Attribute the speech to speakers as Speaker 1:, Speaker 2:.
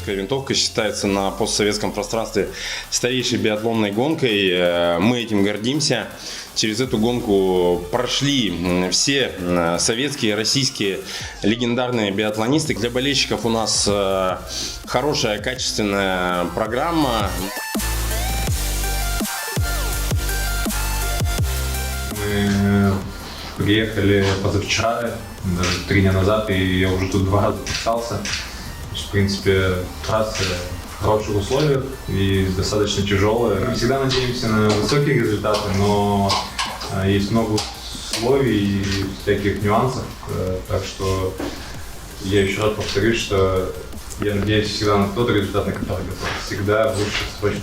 Speaker 1: Советская винтовка считается на постсоветском пространстве старейшей биатлонной гонкой. Мы этим гордимся. Через эту гонку прошли все советские, российские легендарные биатлонисты. Для болельщиков у нас хорошая, качественная программа.
Speaker 2: Мы приехали позавчера, даже 3 дня назад, и я уже тут 2 раза катался. В принципе, трасса в хороших условиях и достаточно тяжелая. Мы всегда надеемся на высокие результаты, но есть много условий и всяких нюансов. Так что я еще раз повторюсь, что я надеюсь всегда на тот результат, на который готов. Всегда лучше срочно.